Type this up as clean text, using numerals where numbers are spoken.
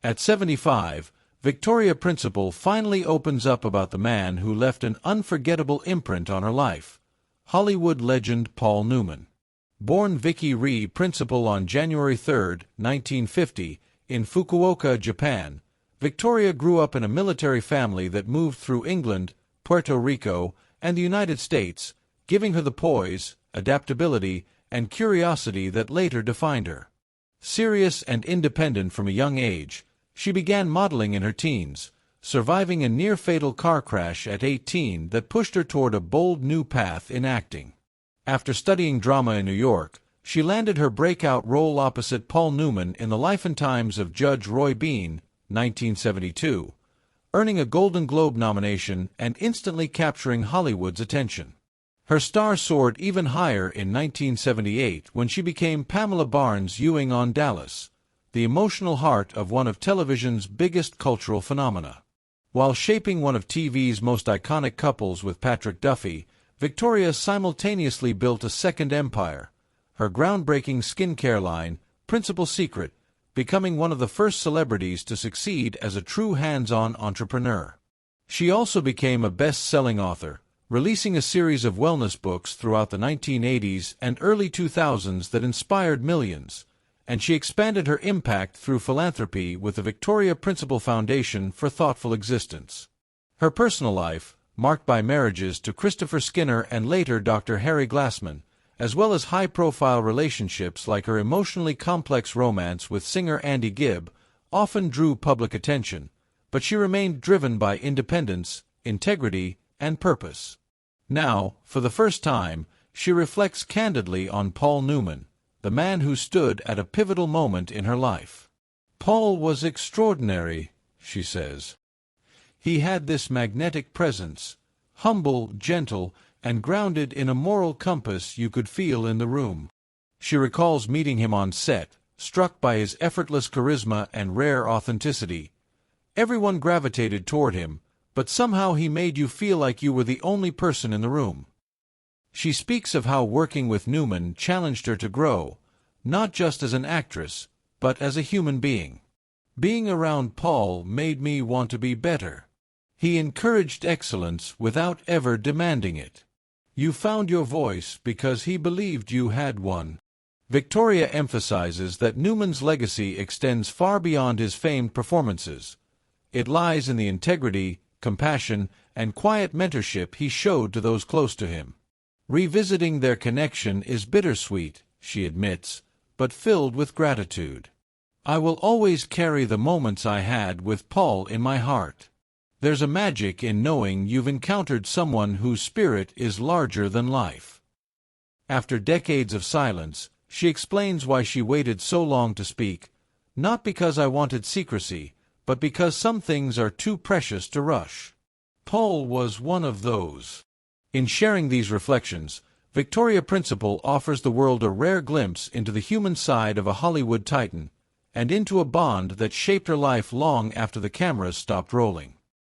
At 75, Victoria Principal finally opens up about the man who left an unforgettable imprint on her life, Hollywood legend Paul Newman. Born Vicky Ree Principal on January 3, 1950, in Fukuoka, Japan, Victoria grew up in a military family that moved through England, Puerto Rico, and the United States, giving her the poise, adaptability, and curiosity that later defined her. Serious and independent from a young age, she began modeling in her teens, surviving a near-fatal car crash at 18 that pushed her toward a bold new path in acting. After studying drama in New York, she landed her breakout role opposite Paul Newman in The Life and Times of Judge Roy Bean, 1972, earning a Golden Globe nomination and instantly capturing Hollywood's attention. Her star soared even higher in 1978 when she became Pamela Barnes Ewing on Dallas, the emotional heart of one of television's biggest cultural phenomena. While shaping one of TV's most iconic couples with Patrick Duffy, Victoria simultaneously built a second empire, her groundbreaking skincare line, Principal Secret, becoming one of the first celebrities to succeed as a true hands-on entrepreneur. She also became a best-selling author, releasing a series of wellness books throughout the 1980s and early 2000s that inspired millions, and she expanded her impact through philanthropy with the Victoria Principal Foundation for Thoughtful Existence. Her personal life, marked by marriages to Christopher Skinner and later Dr. Harry Glassman, as well as high-profile relationships like her emotionally complex romance with singer Andy Gibb, often drew public attention, but she remained driven by independence, integrity, and purpose. Now, for the first time, she reflects candidly on Paul Newman, the man who stood at a pivotal moment in her life. "Paul was extraordinary," she says. "He had this magnetic presence, humble, gentle, and grounded in a moral compass you could feel in the room." She recalls meeting him on set, struck by his effortless charisma and rare authenticity. Everyone gravitated toward him, but somehow he made you feel like you were the only person in the room. She speaks of how working with Newman challenged her to grow, not just as an actress, but as a human being. "Being around Paul made me want to be better. He encouraged excellence without ever demanding it. You found your voice because he believed you had one." Victoria emphasizes that Newman's legacy extends far beyond his famed performances. It lies in the integrity, compassion, and quiet mentorship he showed to those close to him. Revisiting their connection is bittersweet, she admits, but filled with gratitude. "I will always carry the moments I had with Paul in my heart. There's a magic in knowing you've encountered someone whose spirit is larger than life." After decades of silence, she explains why she waited so long to speak, "Not because I wanted secrecy, but because some things are too precious to rush." Paul was one of those. In sharing these reflections, Victoria Principal offers the world a rare glimpse into the human side of a Hollywood titan, and into a bond that shaped her life long after the cameras stopped rolling.